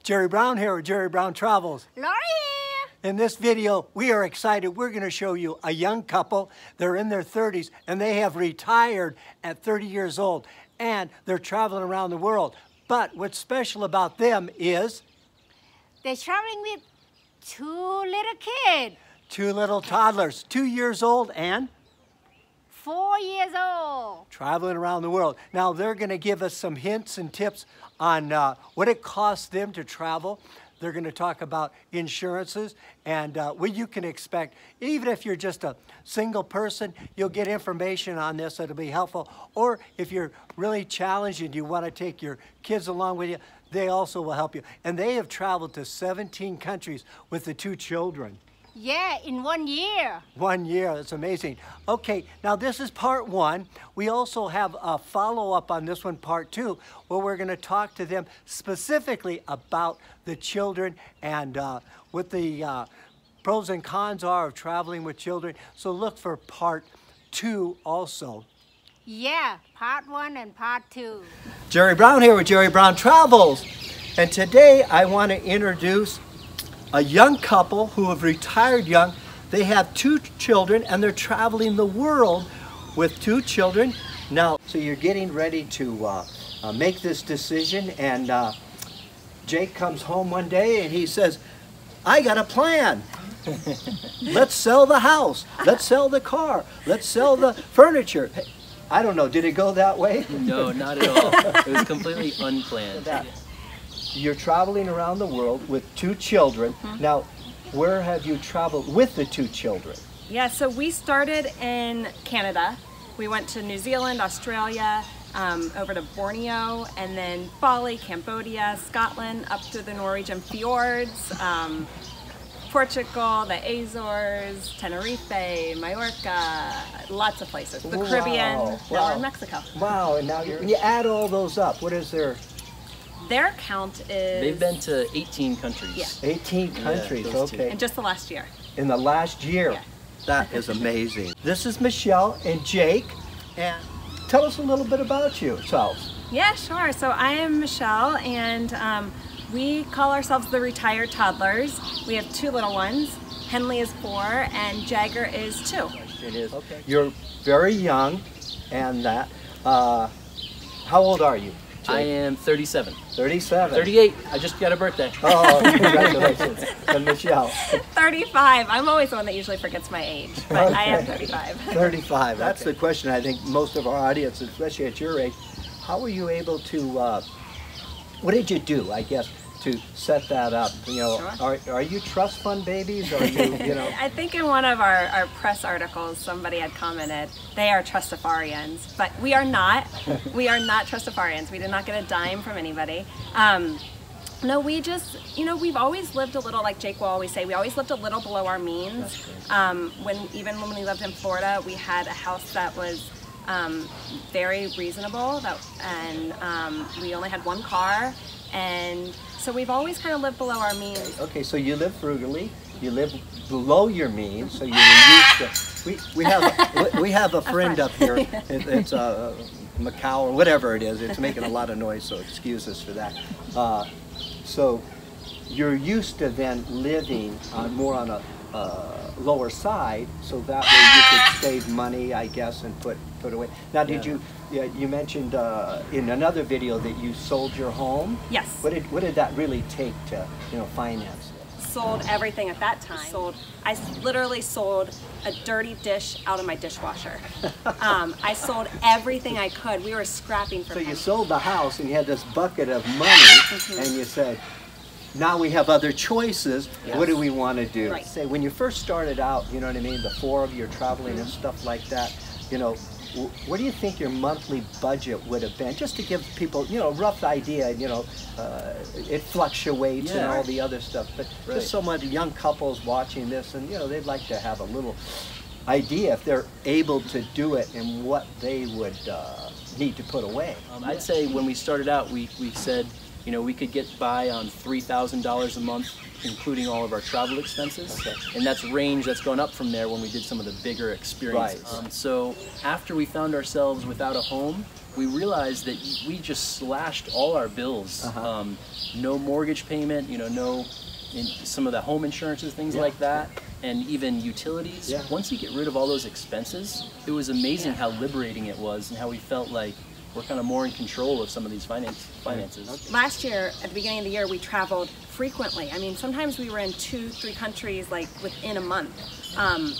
Jerry Brown here with Jerry Brown Travels. Lori here. In this video, we are excited. We're going to show you a young couple. They're in their 30s and they have retired at 30 years old and they're traveling around the world. But what's special about them is They're traveling with two little kids. two little toddlers, 2 years old and 4 years old. traveling around the world. Now, they're going to give us some hints and tips on what it costs them to travel. They're going to talk about insurances and what you can expect. Even if you're just a single person, you'll get information on this that'll be helpful. Or if you're really challenged and you want to take your kids along with you, they also will help you. And they have traveled to 17 countries with the two children. Yeah, in 1 year. 1 year, that's amazing. Okay, now this is part one. We also have a follow-up on this one, part two, where we're going to talk to them specifically about the children and what the pros and cons are of traveling with children. So look for part two also. Yeah, part 1 and part 2. Jerry Brown here with Jerry Brown Travels. And today I want to introduce a young couple who have retired young. They have two children and they're traveling the world with two children. Now, so you're getting ready to make this decision, and Jake comes home one day and he says, I got a plan. Let's sell the house. Let's sell the car. Let's sell the furniture. I don't know, did it go that way? No, not at all. It was completely unplanned. You're traveling around the world with two children. Now, where have you traveled with the two children? Yeah, so we started in Canada. We went to New Zealand, Australia, over to Borneo, and then Bali, Cambodia, Scotland, up to the Norwegian fjords, Portugal, the Azores, Tenerife, Mallorca, lots of places. The Caribbean, now we're in Mexico. Wow, and now you add all those up, what is their count is... They've been to 18 countries. Yeah. 18 countries, those two. okay. In just the last year. In the last year. Yeah. That is amazing. This is Michelle and Jake, and tell us a little bit about yourselves. Yeah, sure. So I am Michelle, and we call ourselves the Retired Toddlers. We have two little ones. Henley is 4 and Jagger is 2. It is. Okay. You're very young, and that. How old are you, Jake? I am 37. 37. 38. I just got a birthday. Oh, congratulations. And Michelle? 35. I'm always the one that usually forgets my age, but I am 35. 35. That's the question I think most of our audience, especially at your age. How were you able to, what did you do, I guess, to set that up? You know, Sure. are you trust fund babies? Or are you know? I think in one of our press articles, somebody had commented, they are trustafarians, but we are not. We are not trustafarians. We did not get a dime from anybody. No, we just, you know, we've always lived a little, like Jake will always say, we always lived a little below our means. Even when we lived in Florida, we had a house that was very reasonable, and we only had one car, and so we've always kind of lived below our means. Okay, so you live frugally, you live below your means, so you're used to, we have a friend up here, it's Macau or whatever it is, it's making a lot of noise, so excuse us for that. So you're used to then living more on a lower side, so that way you could save money, I guess, and put away. Now, did you mentioned in another video that you sold your home? Yes. What did that really take to, you know, finance it? Sold everything at that time. I literally sold a dirty dish out of my dishwasher. I sold everything I could. We were scrapping for So money. you sold the house and you had this bucket of money, and you said, now we have other choices. Yes. What do we want to do? Right. Say, when you first started out, you know what I mean, the 4 of you traveling and stuff like that, you know, what do you think your monthly budget would have been? Just to give people, you know, a rough idea, you know, it fluctuates and all the other stuff, but just so many young couples watching this, and, you know, they'd like to have a little idea if they're able to do it and what they would need to put away. I'd say when we started out, we said you know, we could get by on $3,000 a month, including all of our travel expenses. Okay. And that's range that's gone up from there when we did some of the bigger experiences. Right. So after we found ourselves without a home, we realized that we just slashed all our bills. No mortgage payment, you know, no some of the home insurances, things like that, and even utilities. Yeah. Once you get rid of all those expenses, it was amazing how liberating it was and how we felt like we're kind of more in control of some of these finances. Last year, at the beginning of the year, we traveled frequently. I mean, sometimes we were in 2-3 countries like within a month,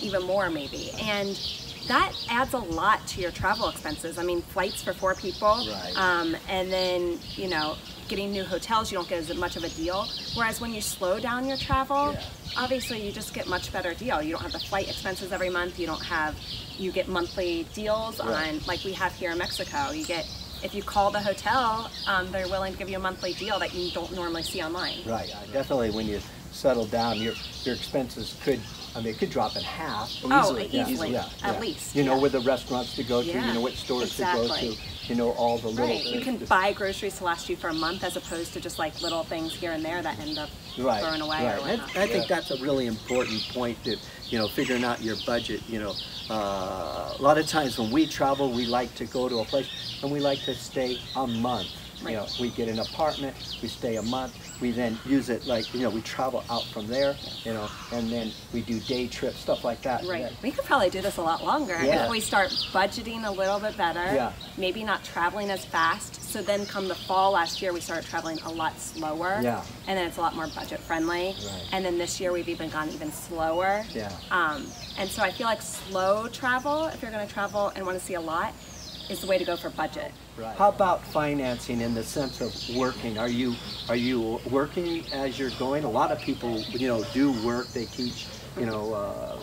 even more maybe. And that adds a lot to your travel expenses. I mean, flights for 4 people, and then, you know, getting new hotels, you don't get as much of a deal. Whereas when you slow down your travel, obviously you just get much better deal. You don't have the flight expenses every month. You get monthly deals on, like we have here in Mexico. You get, if you call the hotel, they're willing to give you a monthly deal that you don't normally see online. Right. Definitely when you settle down, your expenses could, I mean, it could drop in half. Easily. At least. You know where the restaurants to go to, Yeah. you know what stores to go to, you know all the little Right. You can buy groceries to last you for a month as opposed to just like little things here and there that end up thrown away or whatnot. I think that's a really important point, that, you know, figuring out your budget. You know, a lot of times when we travel, we like to go to a place and we like to stay a month. You know, we get an apartment, we stay a month, we then use it like, you know, we travel out from there, you know, and then we do day trips, stuff like that. Right. Yeah. We could probably do this a lot longer if we start budgeting a little bit better, maybe not traveling as fast. So then come the fall last year, we started traveling a lot slower, and then it's a lot more budget friendly. And then this year we've even gone even slower. And so I feel like slow travel, if you're going to travel and want to see a lot, is the way to go for budget. How about financing in the sense of working? Are you working as you're going? A lot of people, you know, do work. They teach, you know,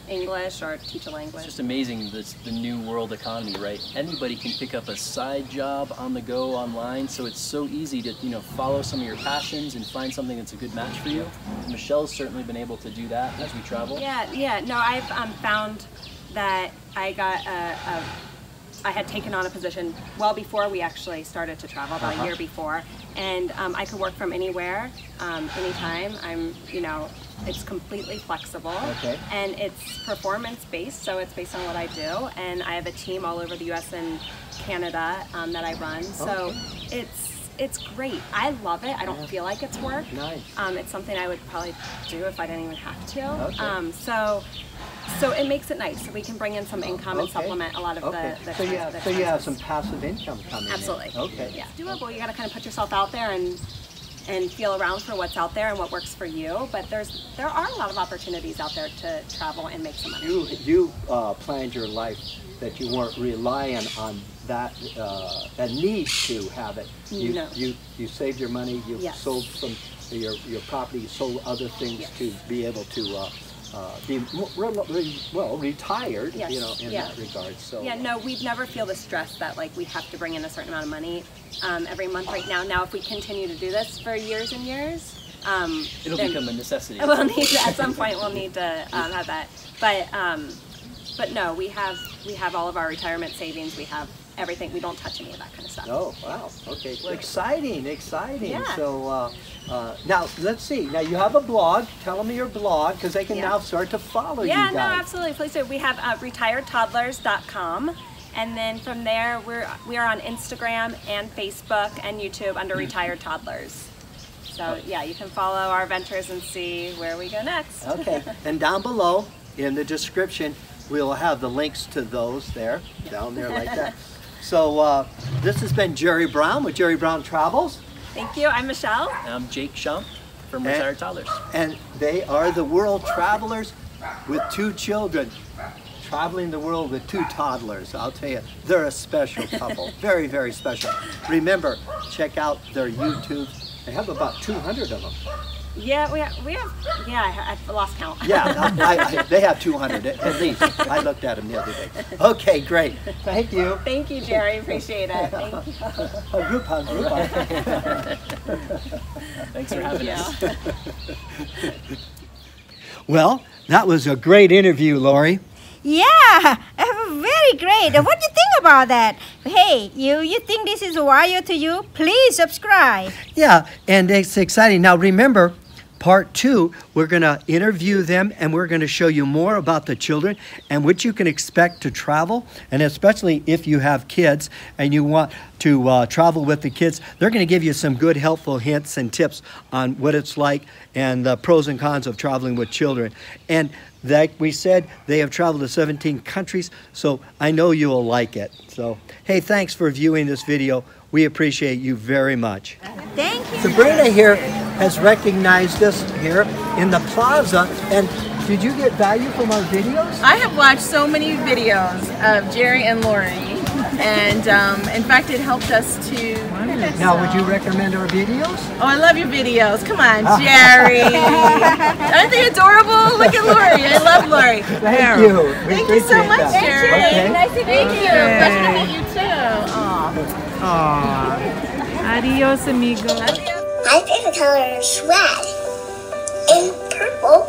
English or teach a language. It's just amazing, the new world economy, right? Anybody can pick up a side job on the go online, so it's so easy to, you know, follow some of your passions and find something that's a good match for you. Michelle's certainly been able to do that as we travel. No, I've found that I had taken on a position well before we actually started to travel, about a year before, and I could work from anywhere, anytime. You know, it's completely flexible, and it's performance based, so it's based on what I do, and I have a team all over the U.S. and Canada that I run, so it's great. I love it. I don't feel like it's work. It's something I would probably do if I didn't even have to. So it makes it nice. So we can bring in some income and supplement a lot of the So you have some passive income coming Absolutely. in. Okay. Yeah. It's doable. You got to kind of put yourself out there and feel around for what's out there and what works for you. But there are a lot of opportunities out there to travel and make some money. You planned your life that you weren't relying on that a need to have it. You saved your money. You sold some your property. You sold other things to be able to be retired. You know, in that regard. So we'd never feel the stress that like we have to bring in a certain amount of money every month right now. Now, if we continue to do this for years and years, it'll become a necessity. We'll need to, at some point we'll need to have that. But no, we have all of our retirement savings. We have everything. We don't touch any of that kind of stuff. Oh, wow. Okay. Well, exciting. Yeah. So now let's see. Now you have a blog. Tell them your blog, because they can now start to follow you guys. Yeah, no, absolutely. Please do. We have retiredtoddlers.com. And then from there, we are on Instagram and Facebook and YouTube under Retired Toddlers. So yeah, you can follow our ventures and see where we go next. Okay. And down below in the description, we'll have the links to those there, down there like that. So this has been Jerry Brown with Jerry Brown Travels. Thank you. I'm Michelle. And I'm Jake Shump from Retired Toddlers. And they are the world travelers with 2 children. Traveling the world with 2 toddlers. I'll tell you, they're a special couple. Very, very special. Remember, check out their YouTube. They have about 200 of them. Yeah, we have. Yeah, I've lost count. Yeah, they have 200 at least. I looked at them the other day. Okay, great. Thank you. Thank you, Jerry. Appreciate it. Thank you. A group hug. Thanks for having us. Well, that was a great interview, Lori. Yeah, I have a very very great. What do you think about that? Hey, you think this is wild to you? Please subscribe. Yeah, and it's exciting. Now remember, part 2, we're going to interview them and we're going to show you more about the children and what you can expect to travel. And especially if you have kids and you want to travel with the kids, they're going to give you some good helpful hints and tips on what it's like and the pros and cons of traveling with children. And like we said, they have traveled to 17 countries, so I know you'll like it. So, hey, thanks for viewing this video. We appreciate you very much. Thank you. Sabrina here has recognized us here in the plaza. And did you get value from our videos? I have watched so many videos of Jerry and Lori, and in fact it helped us to... Now, would you recommend our videos? Oh, I love your videos. Come on, Jerry. Aren't they adorable? Look at Lori. I love Lori. Thank you. Thank you so much, that. Jerry. Okay. Nice to meet you. Pleasure to meet you too. Aww. Adios, amigo. Adios. My favorite color is red and purple